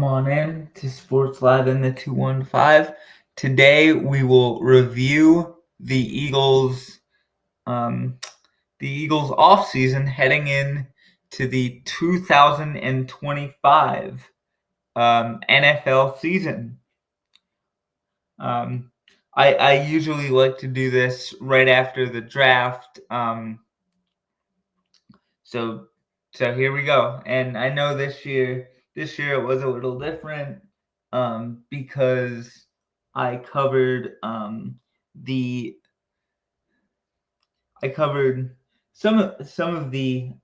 Come on in to Sports Live in the 215. Today we will review the um, Eagles offseason heading in to the 2025 NFL season. I usually like to do this right after the draft. So here we go. And I know this year it was a little different because I covered some of the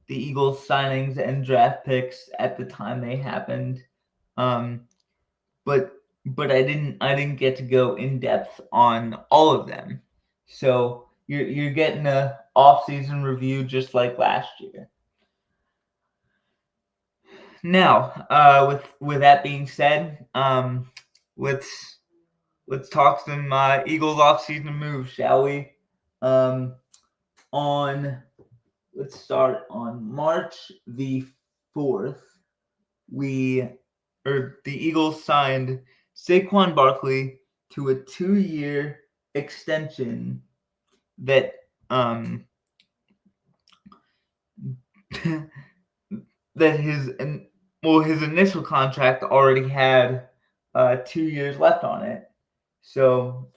Eagles signings and draft picks at the time they happened. Um, but I didn't get to go in depth on all of them. So you're getting a off-season review just like last year. Now, with that being said, let's talk some Eagles off-season moves, shall we? Let's start on March the 4th. The Eagles signed Saquon Barkley to a 2-year extension that that his initial contract already had 2 years left on it. So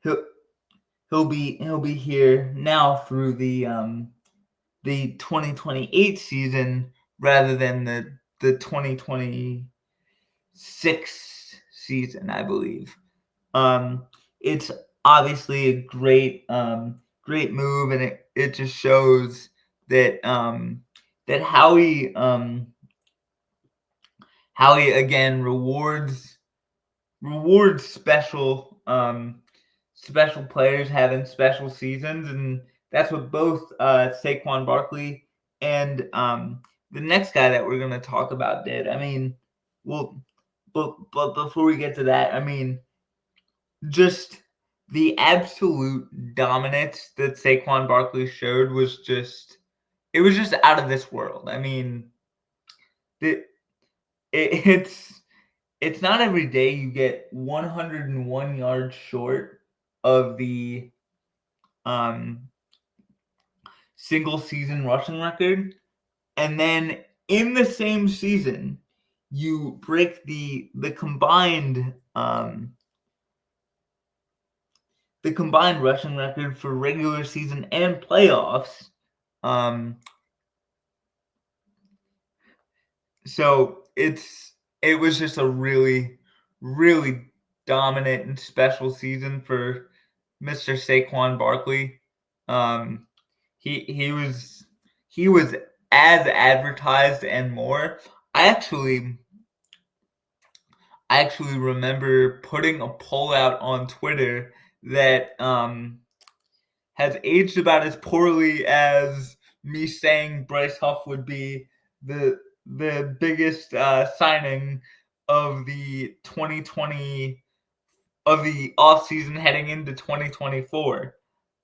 he'll be here now through the 2028 season rather than the 2026 season, I believe. It's obviously a great move, and it just shows that that Howie again rewards special players having special seasons, and that's what both Saquon Barkley and the next guy that we're going to talk about did. I mean, but before we get to that, I mean, just the absolute dominance that Saquon Barkley showed was just out of this world. I mean, it's not every day you get 101 yards short of the single season rushing record, and then in the same season you break the combined rushing record for regular season and playoffs. So it was just a really, really dominant and special season for Mr. Saquon Barkley. He was as advertised and more. I actually remember putting a poll out on Twitter that has aged about as poorly as me saying Bryce Huff would be the biggest signing of the 2020 of the offseason heading into 2024.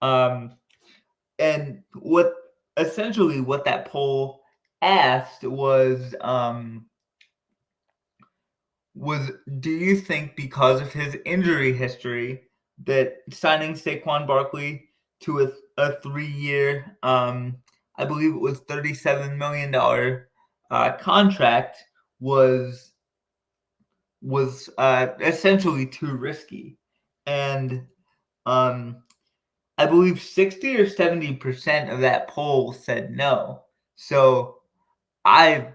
And what that poll asked was do you think because of his injury history that signing Saquon Barkley to a 3-year, I believe it was $37 million contract was essentially too risky? And I believe 60 or 70% of that poll said no. So I'm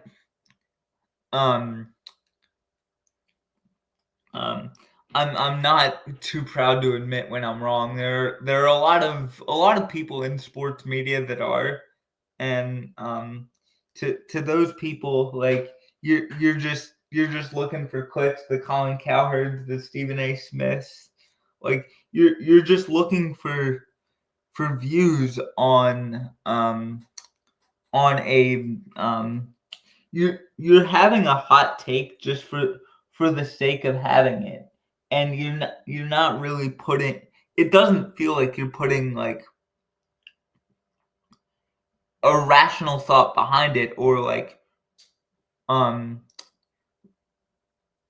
not too proud to admit when I'm wrong. There are a lot of people in sports media that are, and to those people, like you're just looking for clicks. The Colin Cowherds, the Stephen A. Smiths, like you're just looking for views on a you're having a hot take just for the sake of having it, and you're not really putting. It doesn't feel like you're putting like a rational thought behind it, or like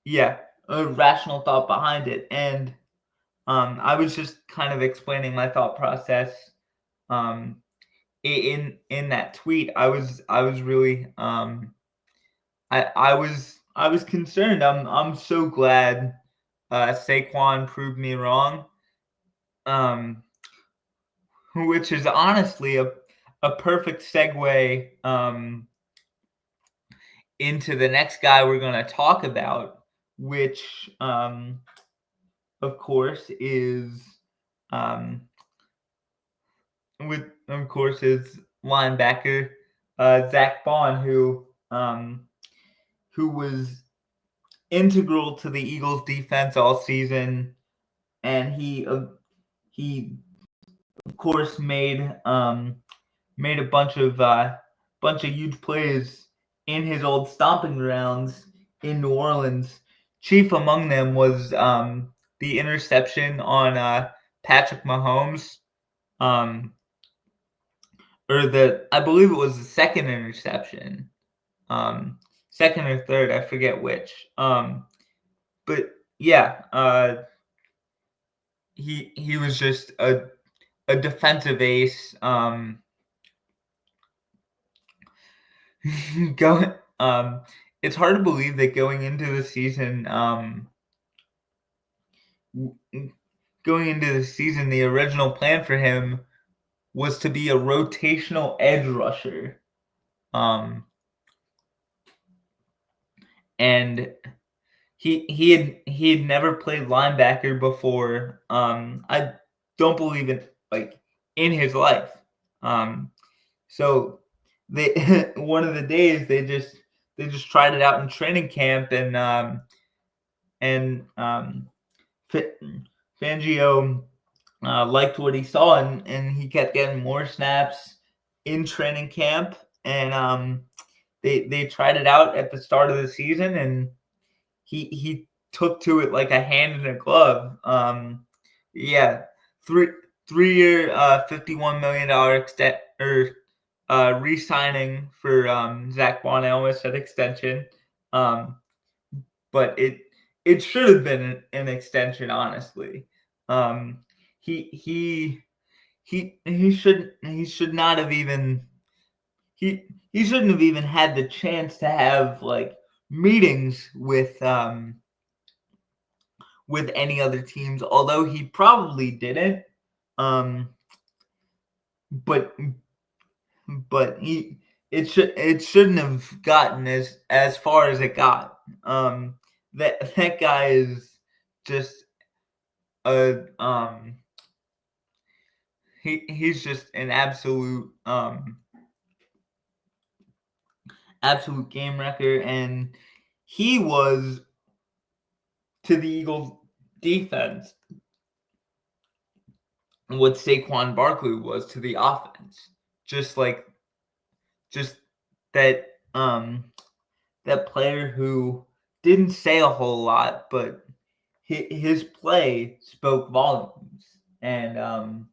yeah, a rational thought behind it. And I was just kind of explaining my thought process um, in that tweet. I was really I was concerned. I'm so glad Saquon proved me wrong. Um, which is honestly a perfect segue into the next guy we're going to talk about, which of course is um, with of course is linebacker Zach Bond, who was integral to the Eagles' defense all season, and he of course made a bunch of huge plays in his old stomping grounds in New Orleans. Chief among them was the interception on Patrick Mahomes, um, or I believe it was the second interception, um, second or third, I forget which. But yeah, he was just a defensive ace. Going, it's hard to believe that going into the season, the original plan for him was to be a rotational edge rusher. And he had never played linebacker before. I don't believe it, like, in his life. So they one of the days they just tried it out in training camp, and Fangio liked what he saw, and he kept getting more snaps in training camp, and they tried it out at the start of the season, and he took to it like a hand in a glove. Yeah, three 3 year, $51 million extent or re-signing for Zach Bond. I almost said extension, but it should have been an extension, honestly. Um, he should not have even he shouldn't have even had the chance to have like meetings with any other teams, although he probably didn't. Um, but but it shouldn't have gotten as far as it got. That guy is just a he's just an absolute game wrecker, and he was to the Eagles defense what Saquon Barkley was to the offense. Just just that that player who didn't say a whole lot, but his play spoke volumes. And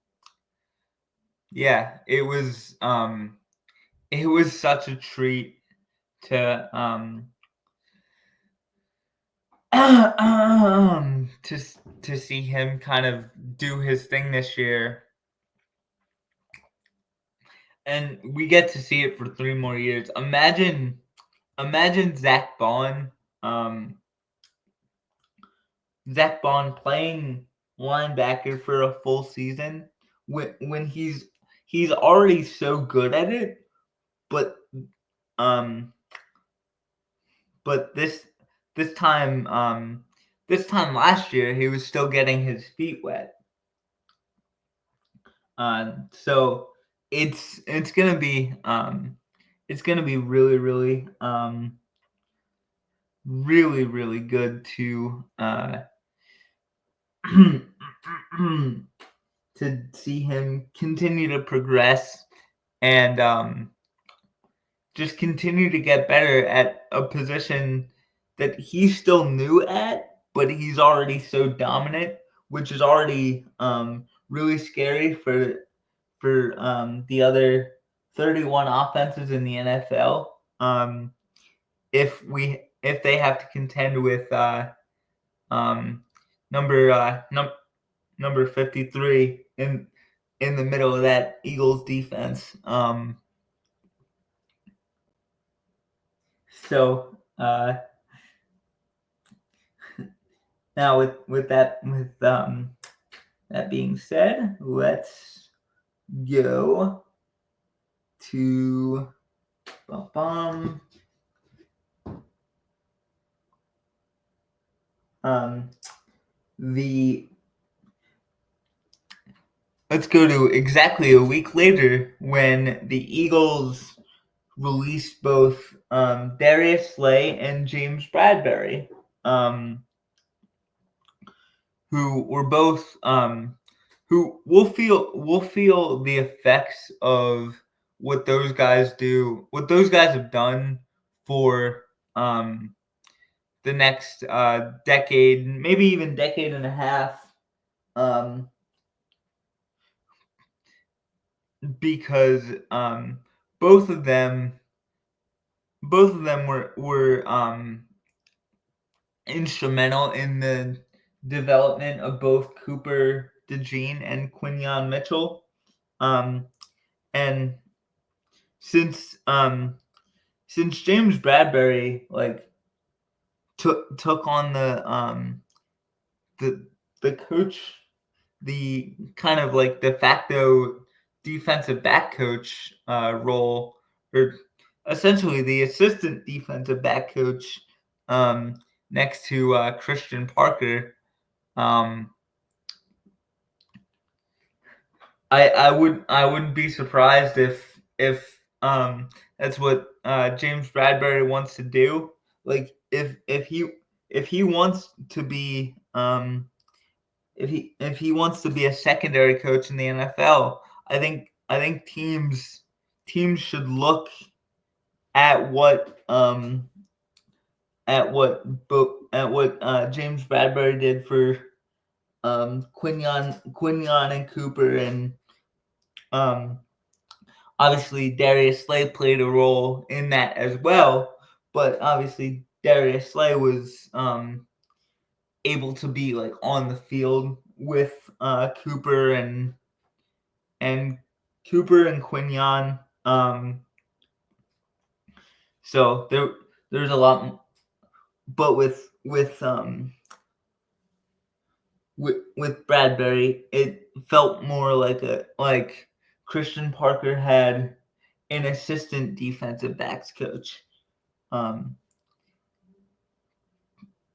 yeah, it was such a treat to to to see him kind of do his thing this year. And we get to see it for 3 more years. Imagine Zach Bond playing linebacker for a full season when he's already so good at it, but um but this time last year he was still getting his feet wet. So it's gonna be really really good to to see him continue to progress and just continue to get better at a position that he's still new at, but he's already so dominant, which is already really scary for the other 31 offenses in the NFL. if they have to contend with number 53 in the middle of that Eagles defense. So now with that being said, let's go to let's go to exactly a week later when the Eagles released both Darius Slay and James Bradbury, who were both who will feel the effects of what those guys have done for the next decade, maybe even decade and a half, because both of them were instrumental in the development of both Cooper DeJean and Quinyon Mitchell. And since James Bradbury took on the coach, the kind of de facto defensive back coach role, or essentially the assistant defensive back coach next to Christian Parker. I wouldn't be surprised if that's what James Bradbury wants to do. If he wants to be if he wants to be a secondary coach in the NFL, I think teams should look at what James Bradbury did for Quinyon and Cooper, and obviously Darius Slay played a role in that as well. But obviously Darius Slay was able to be on the field with Cooper and Quinyon. So there's a lot, but with Bradbury, it felt more like Christian Parker had an assistant defensive backs coach.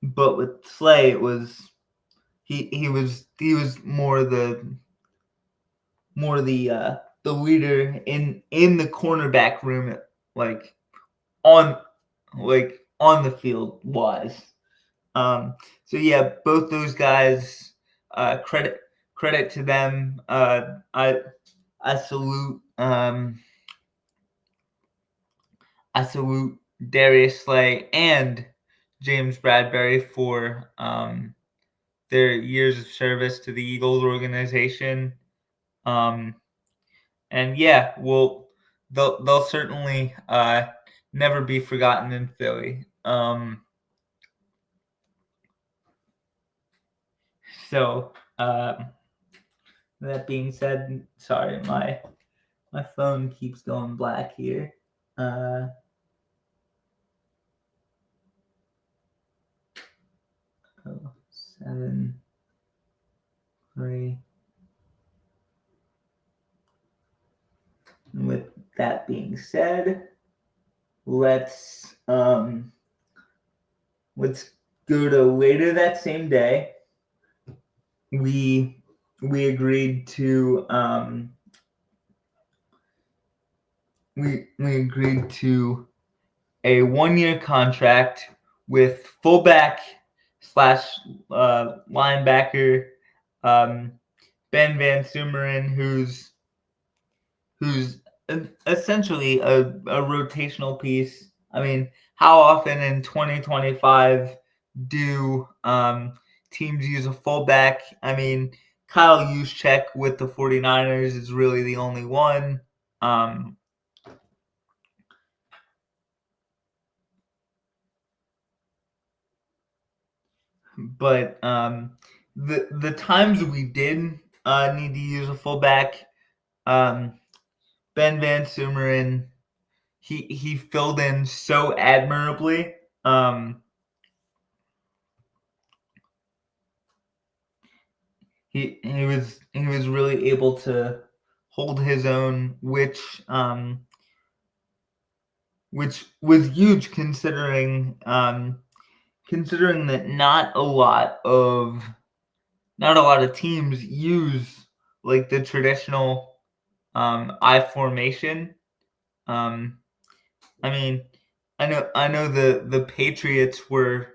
But with Slay, it was he was more the leader in the cornerback room, on the field wise. So yeah, both those guys, credit to them. I salute Darius Slay and James Bradbury for their years of service to the Eagles organization. And yeah, they'll certainly never be forgotten in Philly. So that being said, sorry, my phone keeps going black here. 7, 3. And with that being said, let's go to later that same day. We agreed to we agreed to a 1-year contract with fullback / linebacker Ben Van Sumeren, who's essentially a rotational piece. I mean, how often in 2025 do teams use a fullback? I mean, Kyle Juszczyk with the 49ers is really the only one. but the times we did need to use a fullback, Ben Van Sumeren, he filled in so admirably. He was really able to hold his own, which was huge considering that not a lot of teams use like the traditional I formation. I mean, I know the Patriots were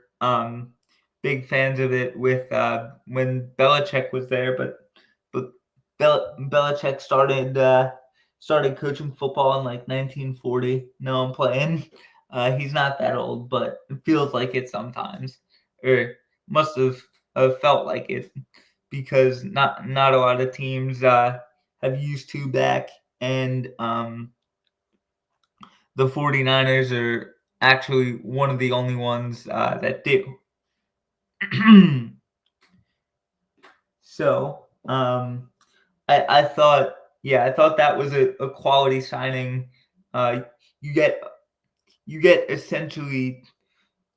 big fans of it with when Belichick was there, but Belichick started coaching football in like 1940. No, I'm playing. He's not that old, but it feels like it sometimes, or must have felt like it because not a lot of teams have used two back, and the 49ers are actually one of the only ones that do. So I thought, I thought that was a quality signing. Uh, you get essentially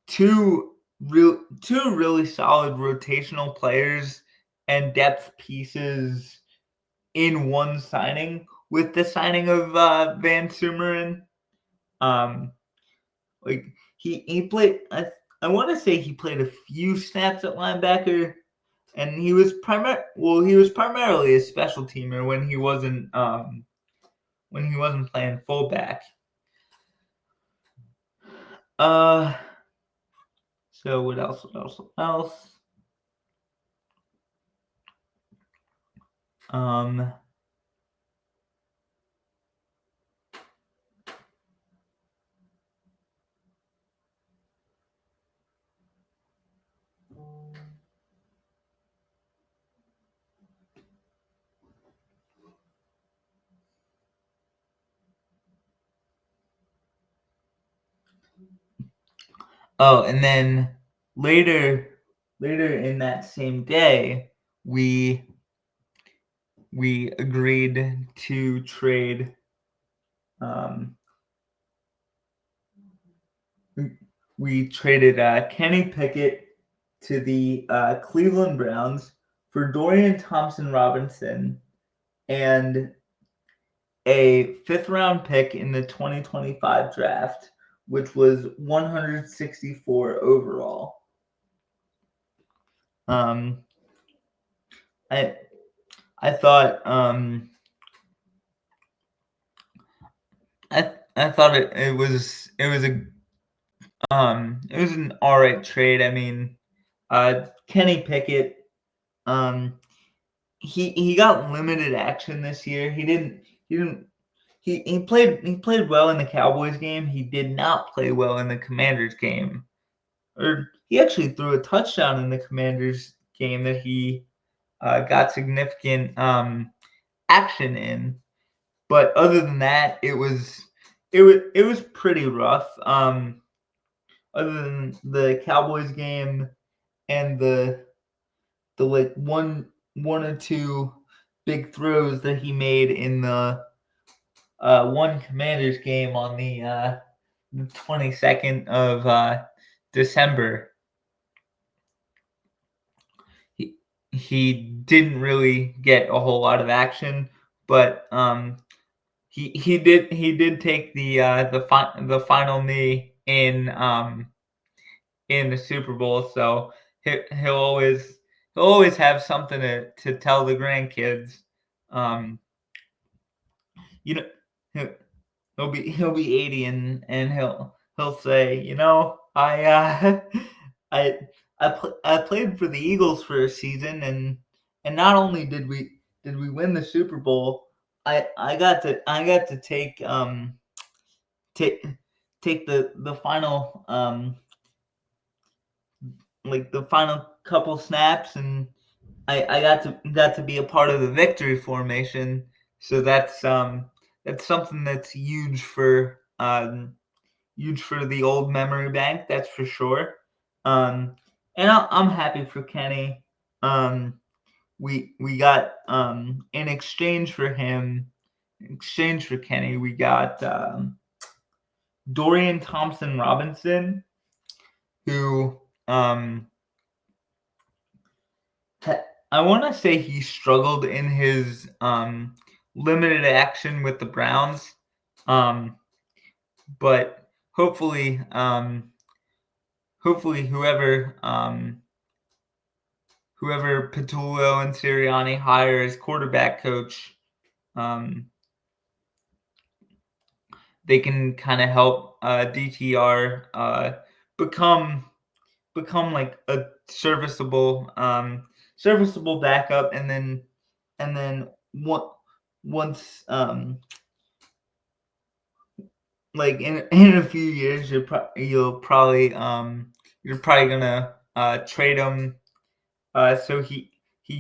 two really solid rotational players and depth pieces in one signing with the signing of Van Sumeren. Like he played. I want to say he played a few snaps at linebacker, and he was primarily a special teamer when he wasn't playing fullback. So what else? Oh, and then later in that same day, we agreed to trade. We traded Kenny Pickett to the Cleveland Browns for Dorian Thompson-Robinson and a fifth-round pick in the 2025 draft, which was 164 overall. I thought I thought it was an all right trade. I mean, Kenny Pickett, he got limited action this year. He played well in the Cowboys game. He did not play well in the Commanders game. Or he actually threw a touchdown in the Commanders game that he got significant action in. But other than that, it was pretty rough. Other than the Cowboys game and the like one or two big throws that he made in the one Commanders game on the 22nd of December. He didn't really get a whole lot of action, but he did take the final knee in the Super Bowl, so he'll always have something to tell the grandkids. You know, he'll be 80 and he'll say, I I played for the Eagles for a season, and not only did we win the Super Bowl, I got to take the final like the final couple snaps, and I got to be a part of the victory formation. So that's something that's huge for the old memory bank. That's for sure. and I'm happy for Kenny. We got in exchange for him, in exchange for Kenny, we got Dorian Thompson Robinson, who I want to say he struggled in his limited action with the Browns, but hopefully whoever whoever Patullo and Sirianni hire as quarterback coach, they can kind of help DTR become like a serviceable backup, and then once like in a few years you're probably gonna trade him so he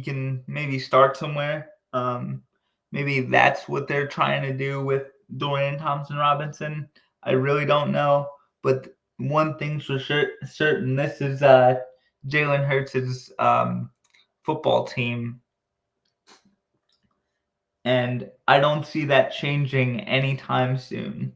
can maybe start somewhere. Maybe that's what they're trying to do with Dorian Thompson Robinson. I really don't know, but one thing's for certain: this is Jalen Hurts' football team, and I don't see that changing anytime soon.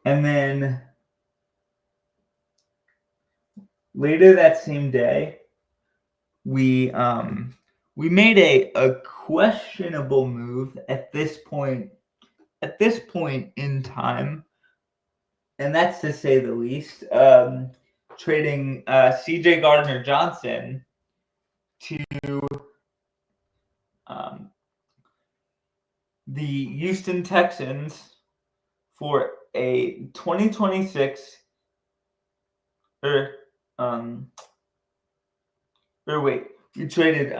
And then later that same day, we made a questionable move at this point in time, and that's to say the least. Trading C.J. Gardner-Johnson to the Houston Texans for a 2026 or we traded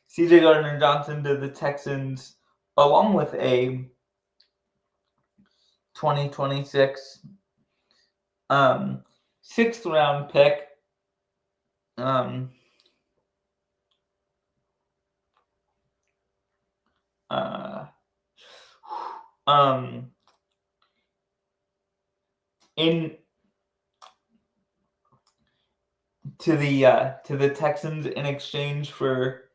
C.J. Gardner-Johnson to the Texans along with a 2026 sixth round pick. In to the Texans in exchange for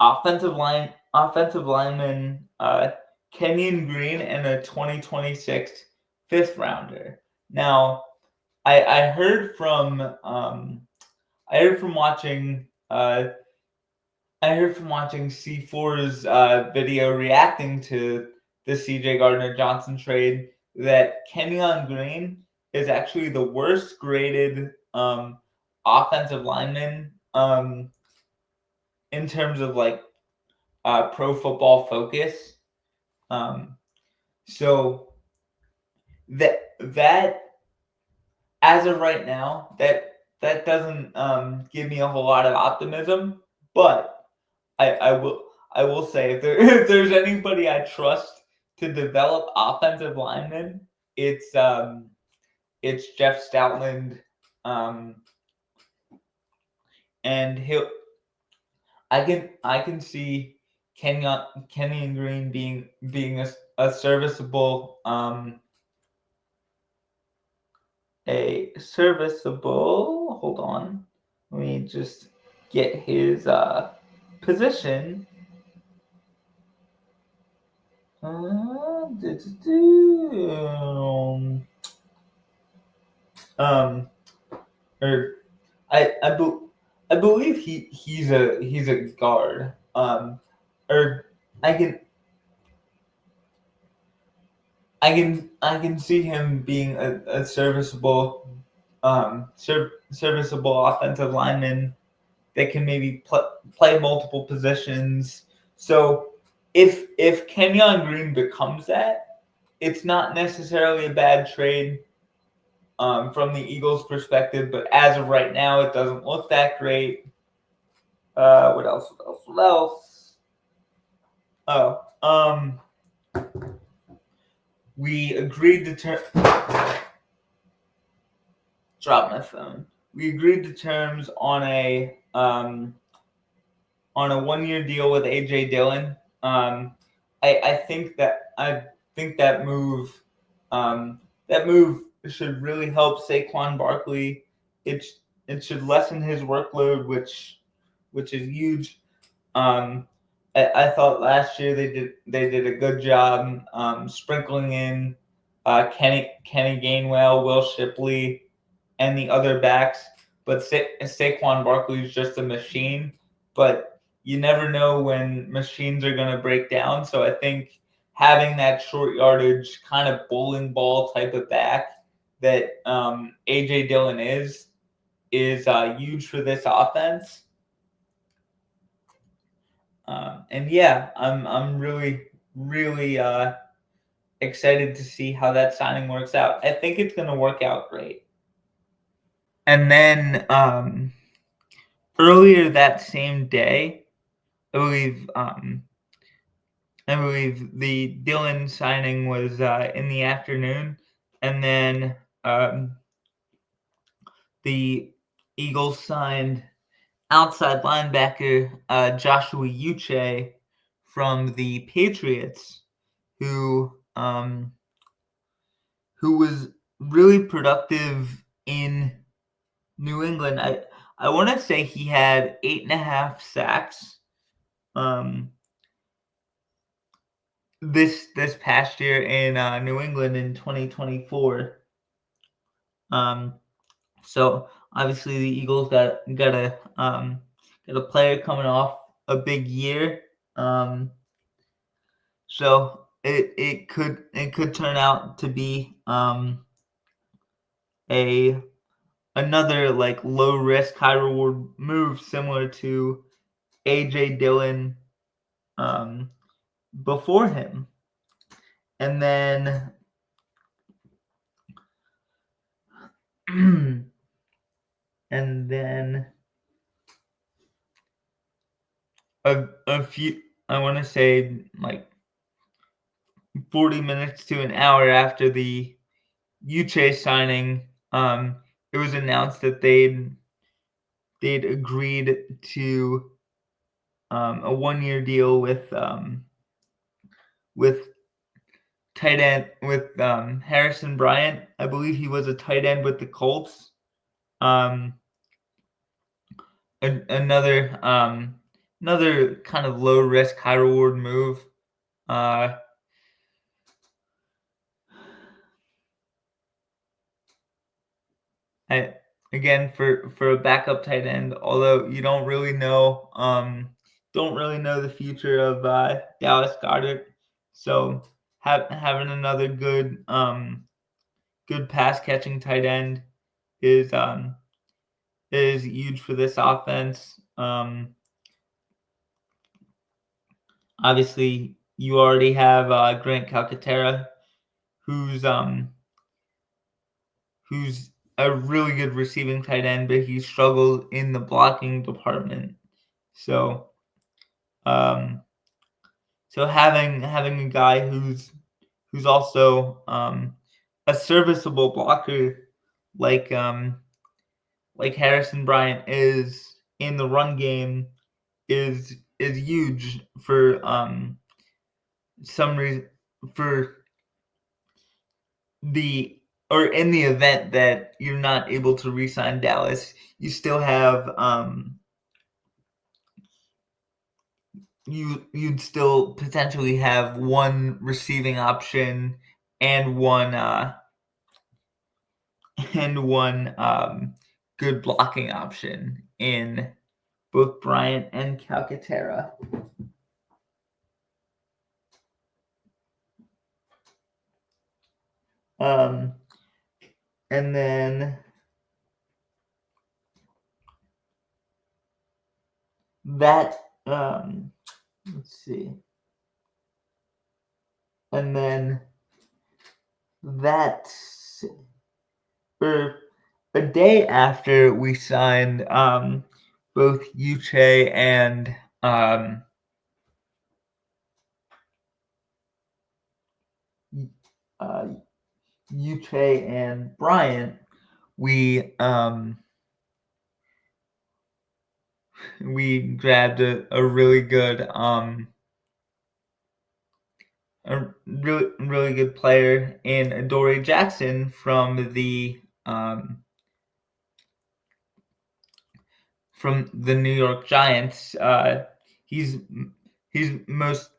offensive lineman Kenyon Green and a 2026 fifth rounder. Now, I heard from watching C4's video reacting to the C.J. Gardner-Johnson trade that Kenyon Green is actually the worst graded offensive lineman in terms of like Pro Football Focus. So that as of right now, that doesn't give me a whole lot of optimism, but I will say if there's anybody I trust to develop offensive linemen, it's Jeff Stoutland, and I can see Kenyon Green being a serviceable hold on, let me just get his position. Or I believe he's a guard. Or I can see him being a serviceable serviceable offensive lineman that can maybe play multiple positions. So if Kenyon Green becomes that, it's not necessarily a bad trade from the Eagles' perspective, but as of right now, it doesn't look that great. What else? Oh, we agreed to drop my phone. We agreed to terms on a 1 year deal with AJ Dillon. I think that move should really help Saquon Barkley. It it should lessen his workload, which is huge. Um, I thought last year they did a good job sprinkling in Kenny Gainwell, Will Shipley, and the other backs. But Saquon Barkley is just a machine. But you never know when machines are going to break down. So I think having that short yardage kind of bowling ball type of back that AJ Dillon is huge for this offense. And yeah, I'm really excited to see how that signing works out. I think it's going to work out great. And then earlier that same day, I believe the Dillon signing was in the afternoon, and then the Eagles signed outside linebacker Joshua Uche from the Patriots, who was really productive in New England. I want to say he had 8.5 sacks this past year in New England in 2024. So obviously the Eagles got a player coming off a big year. So it could turn out to be a another like low risk, high reward move similar to AJ Dillon before him. And then and then a few, I want to say like 40 minutes to an hour after the Uche signing, it was announced that they'd agreed to a 1 year deal with tight end with Harrison Bryant. I believe he was a tight end with the Colts. Another another kind of low risk, high reward move. Again for a backup tight end, although you don't really know the future of Dallas Goedert. So having another good good pass catching tight end is huge for this offense. Obviously, you already have Grant Calcaterra, who's a really good receiving tight end, but he struggled in the blocking department. So, so having a guy who's also a serviceable blocker like Harrison Bryant is in the run game is huge for some reason for the or in the event that you're not able to re-sign Dallas, you still have you'd still potentially have one receiving option and one good blocking option in both Bryant and Calcaterra. And then that let's see. And then that for a day after we signed both Uche and Uche and Bryant, we grabbed a really good really good player in Adoree Jackson from the New York Giants. He's most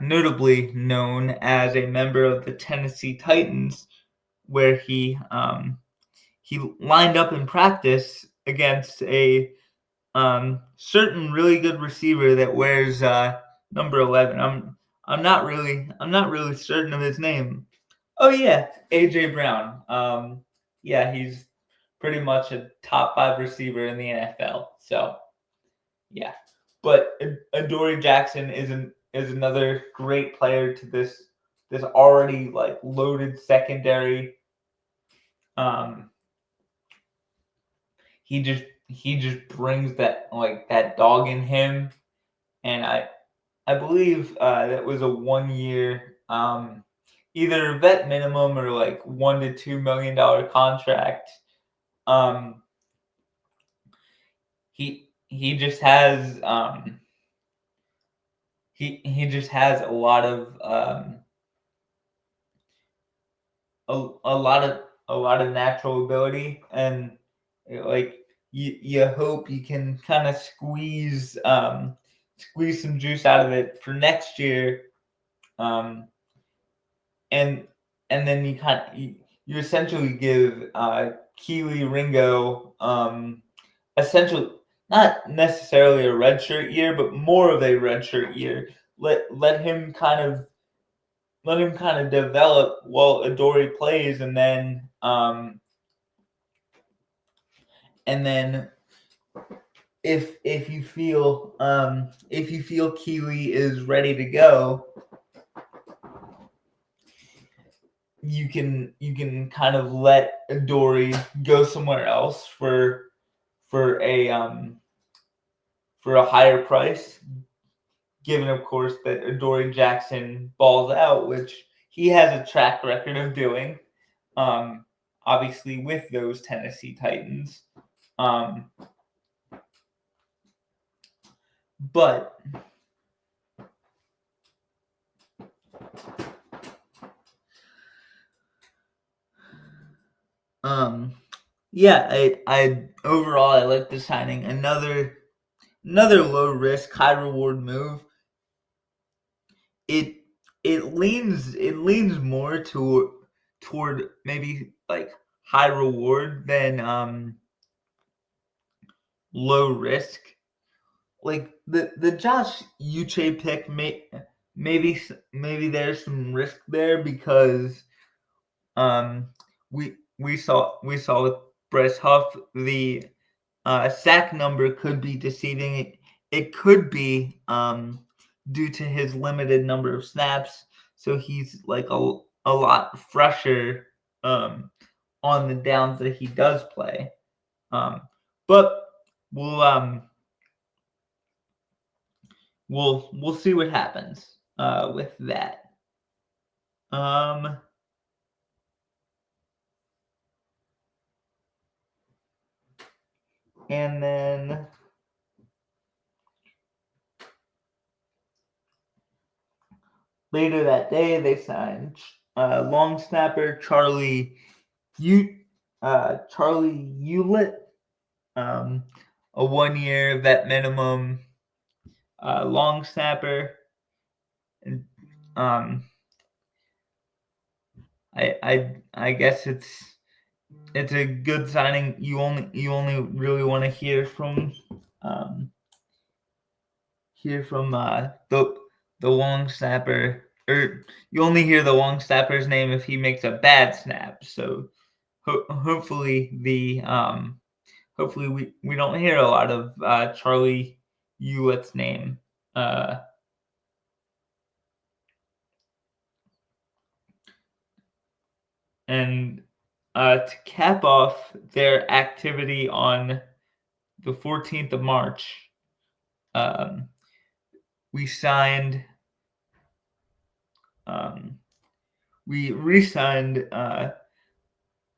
notably known as a member of the Tennessee Titans, where he lined up in practice against a certain really good receiver that wears number 11. I'm not really certain of his name. Oh yeah, AJ Brown. Yeah, he's pretty much a top 5 receiver in the NFL. So yeah, but Adoree Jackson is another great player to this already like loaded secondary. He just brings that like that dog in him, and I believe that was a 1 year either vet minimum or like $1 to $2 million contract. Um, he just has he just has a lot of a lot of natural ability, and like you hope you can kind of squeeze some juice out of it for next year, um, and then you essentially give Keely Ringo essentially not necessarily a redshirt year, but more of a redshirt year. Let him kind of develop while Adoree plays, and then if you feel Keely is ready to go, you can kind of let Adoree go somewhere else for a higher price, given of course that Adoree Jackson balls out, which he has a track record of doing. Obviously with those Tennessee Titans. But yeah, I overall I like the signing. Another low risk, high reward move. It leans more toward maybe like high reward than low risk. Like the Josh Uche pick maybe there's some risk there because we saw with Bryce Huff the sack number could be deceiving. It could be due to his limited number of snaps, so he's like a lot fresher on the downs that he does play. But we'll we'll see what happens with that. And then later that day, they signed long snapper Charlie Hewlett, a 1 year vet minimum long snapper. And I guess it's a good signing. You only really want to hear from the long snapper, or you only hear the long snapper's name if he makes a bad snap. So hopefully we don't hear a lot of Charlie Hewlett's name. And to cap off their activity on the 14th of March, we signed we re-signed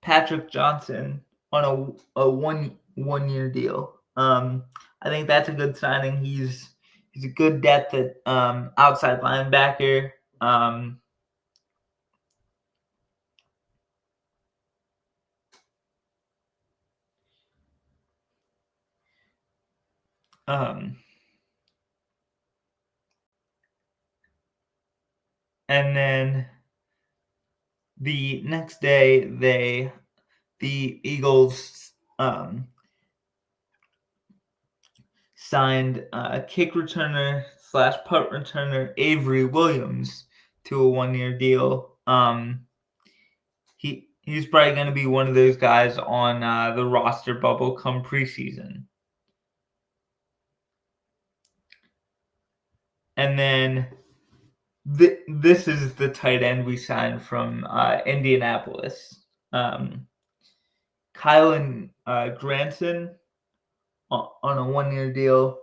Patrick Johnson on a one-year deal. I think that's a good signing. He's a good depth at outside linebacker. And then the next day, the Eagles signed kick returner / punt returner Avery Williams to a one-year deal. He's probably going to be one of those guys on the roster bubble come preseason. And then this is the tight end we signed from Indianapolis. Kylan Granson on a one-year deal.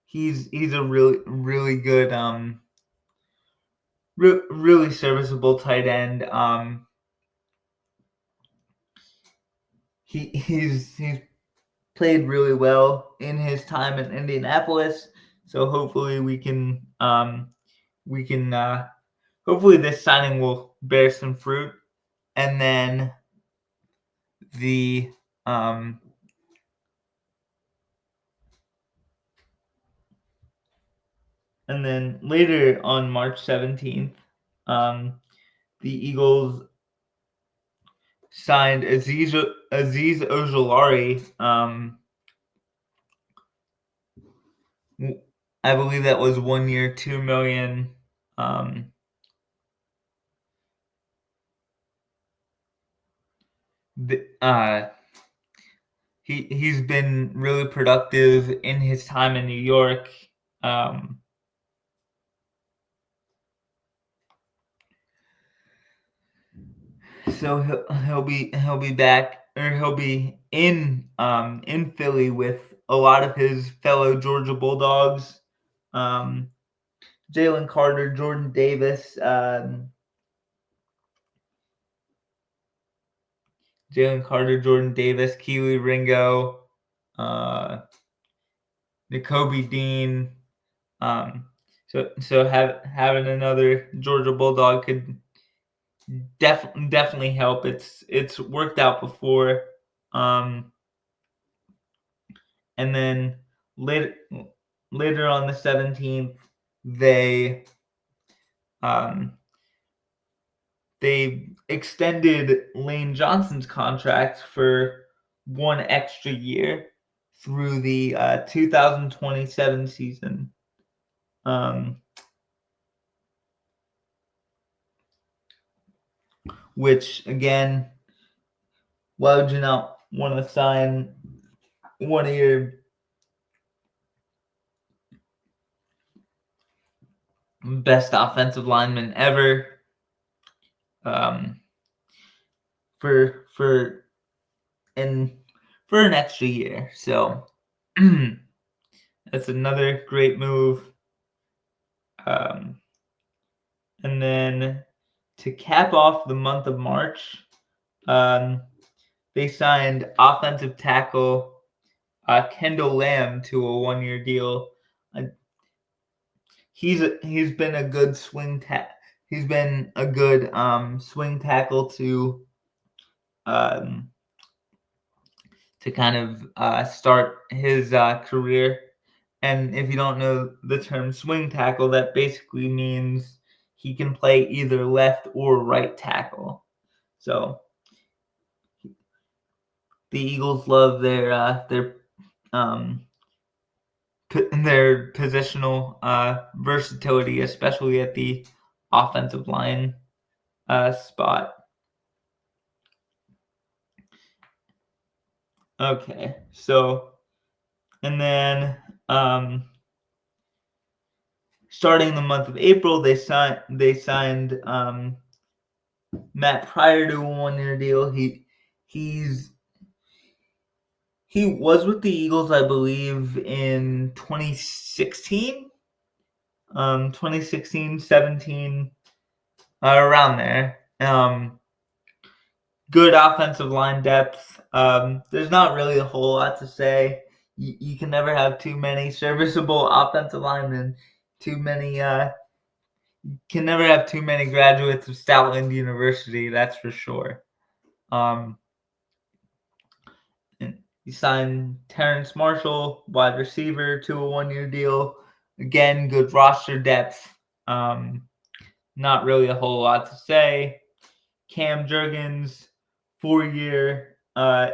He's a really good, really serviceable tight end. He's played really well in his time in Indianapolis, so hopefully we can hopefully this signing will bear some fruit. And then later on March 17th, the Eagles signed Azeez Ojulari. I believe that was 1 year, $2 million. He's been really productive in his time in New York. So he'll be back, or he'll be in Philly with a lot of his fellow Georgia Bulldogs. Jalen Carter, Jordan Davis, Keely Ringo, N'Kobe Dean. So having another Georgia Bulldog could definitely help. It's worked out before. And then later on the 17th, they extended Lane Johnson's contract for one extra year through the 2027 season. Which, again, why would you not want to sign one of your best offensive linemen ever for an extra year? So that's another great move. And then to cap off the month of March, they signed offensive tackle Kendall Lamb to a one-year deal. He's been a good swing He's been a good swing tackle to kind of start his career. And if you don't know the term swing tackle, that basically means he can play either left or right tackle. So the Eagles love their positional versatility, especially at the offensive line spot. Okay, so and then starting the month of April, they signed Matt Pryor to a one-year deal. He was with the Eagles, I believe, in 2016, 17, around there. Good offensive line depth. There's not really a whole lot to say. You can never have too many serviceable offensive linemen. Can never have too many graduates of Stoutland University. That's for sure. And he signed Terrence Marshall, wide receiver, to a 1-year deal. Again, good roster depth. Not really a whole lot to say. Cam Jurgens, 4-year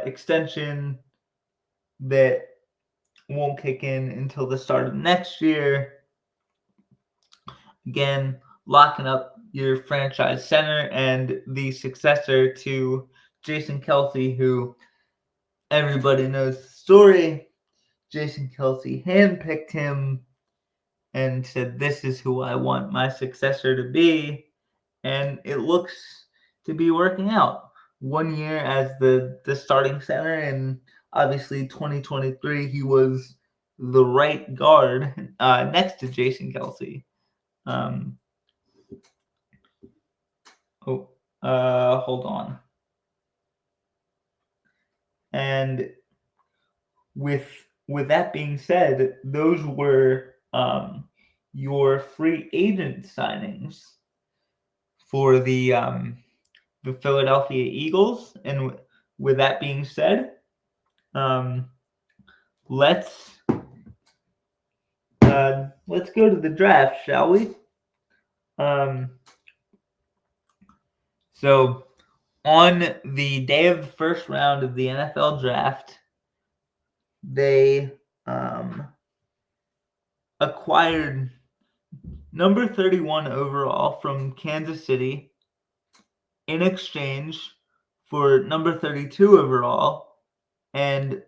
extension that won't kick in until the start of next year. Again, locking up your franchise center and the successor to Jason Kelce, who everybody knows the story. Jason Kelce handpicked him and said, "This is who I want my successor to be." And it looks to be working out. 1 year as the starting center, and obviously 2023 he was the right guard next to Jason Kelce. Hold on. And with that being said, those were your free agent signings for the Philadelphia Eagles. And with that being said, let's go to the draft, shall we? So on the day of the first round of the NFL draft, they acquired number 31 overall from Kansas City in exchange for number 32 overall and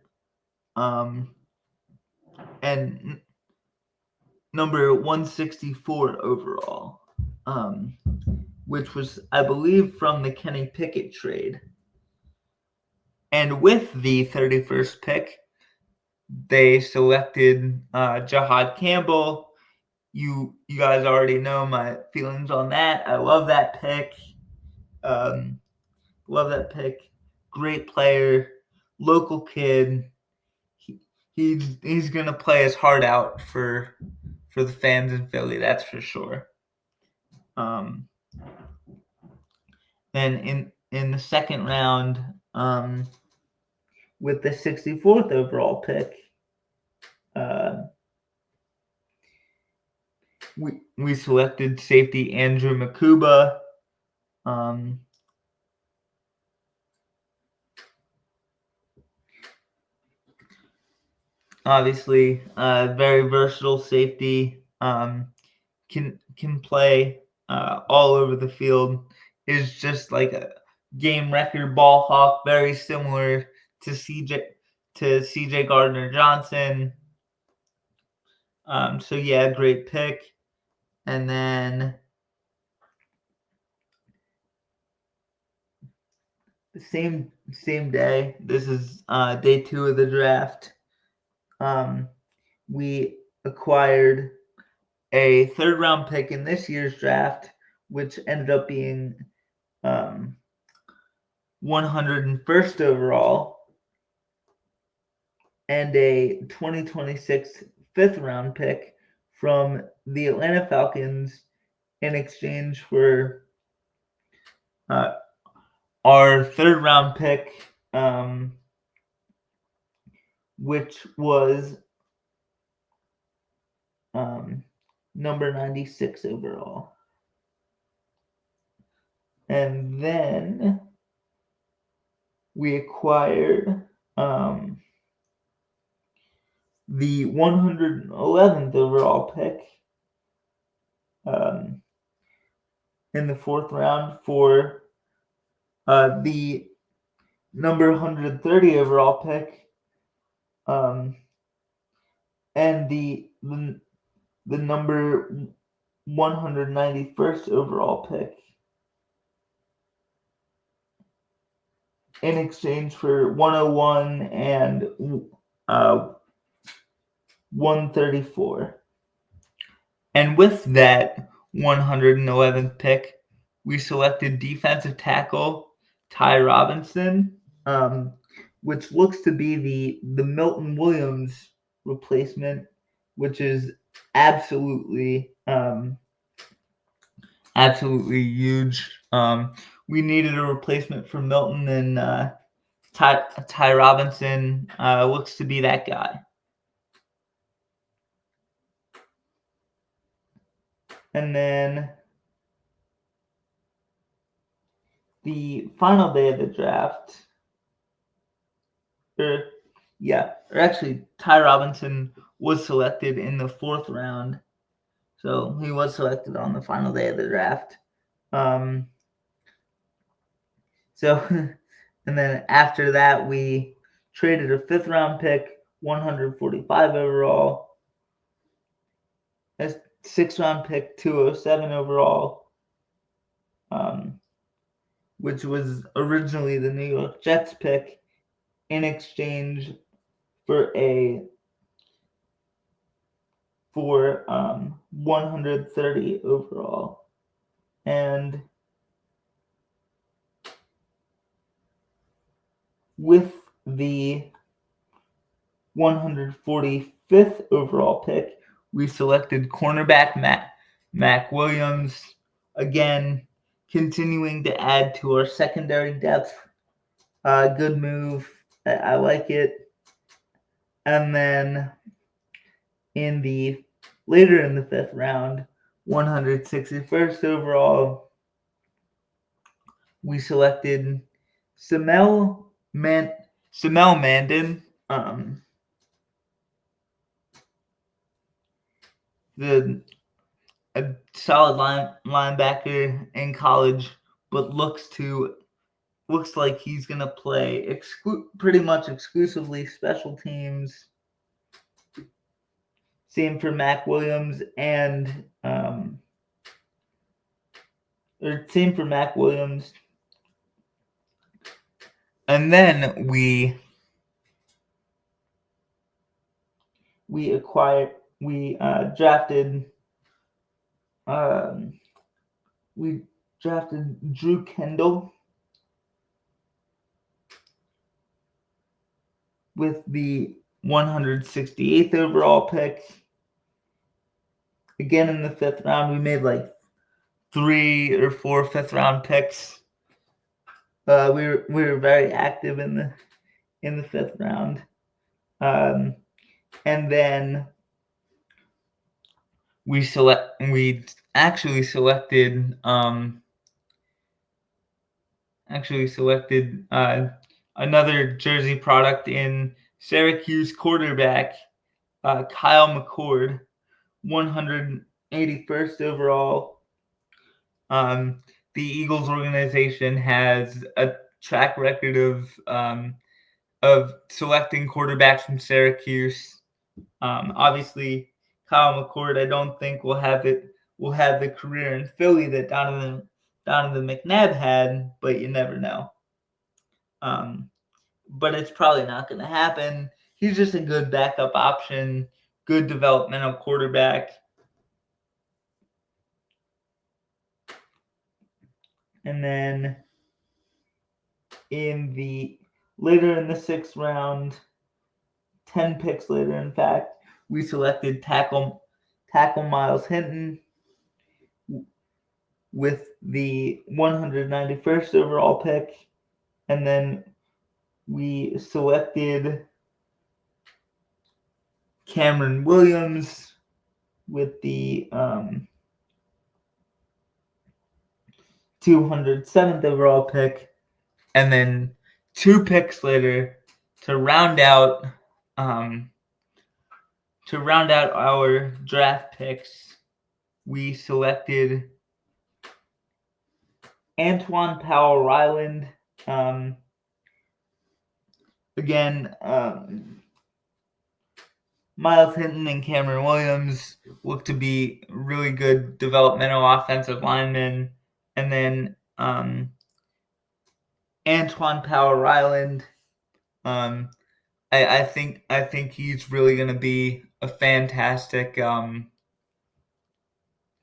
number 164 overall, which was, I believe, from the Kenny Pickett trade. And with the 31st pick, they selected Jahad Campbell. You guys already know my feelings on that. I love that pick. Great player, local kid. He's gonna play his heart out for the fans in Philly. That's for sure. And in the second round, with the 64th overall pick, we selected safety Andrew Makuba. Obviously, very versatile safety. Can play all over the field. Is just like a game record ball hawk, very similar to CJ Gardner-Johnson. So yeah, great pick. And then the same day, this is day 2 of the draft. We acquired a 3rd round pick in this year's draft, which ended up being 101st overall, and a 2026 5th round pick from the Atlanta Falcons in exchange for our 3rd round pick, which was number 96 overall. And then we acquired the 111th overall pick in the 4th round for the number 130 overall pick, and the number 191st overall pick in exchange for 101 and 134. And with that 111th pick, we selected defensive tackle Ty Robinson, which looks to be the Milton Williams replacement, which is absolutely absolutely huge. We needed a replacement for Milton, and Ty Robinson looks to be that guy. And then the final day of the draft, or actually Ty Robinson was selected in the 4th round. So he was selected on the final day of the draft. And then after that, we traded a 5th round pick, 145 overall, a 6th round pick, 207 overall, which was originally the New York Jets pick, in exchange for 130 overall. And with the 145th overall pick, we selected cornerback Mac Williams, again continuing to add to our secondary depth. Good move. I like it. And then later in the 5th round, 161st overall, we selected Samel Mandin, a solid linebacker in college, but looks like he's gonna play pretty much exclusively special teams. Same for Mac Williams and same for Mac Williams. And then we drafted Drew Kendall with the 168th overall pick. Again, in the 5th round, we made like 3 or 4 5th round picks. We were very active in the 5th round, and then we actually selected another Jersey product in Syracuse quarterback Kyle McCord, 181st overall. The Eagles organization has a track record of selecting quarterbacks from Syracuse. Obviously, Kyle McCord, I don't think will have the career in Philly that Donovan McNabb had, but you never know. But it's probably not going to happen. He's just a good backup option, good developmental quarterback. And then later in the 6th round, 10 picks later, in fact, we selected tackle Miles Hinton with the 191st overall pick, and then we selected Cameron Williams with the 207th overall pick, and then 2 picks later to round out our draft picks, we selected Antoine Powell-Ryland. Again, Miles Hinton and Cameron Williams look to be really good developmental offensive linemen. And then Antoine Powell-Ryland, I think he's really going to be a fantastic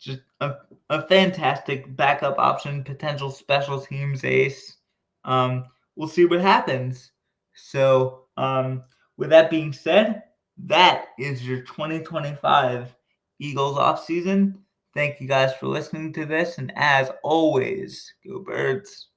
just a fantastic backup option, potential special teams ace. We'll see what happens. So, with that being said, that is your 2025 Eagles offseason. Thank you guys for listening to this, and as always, go Birds.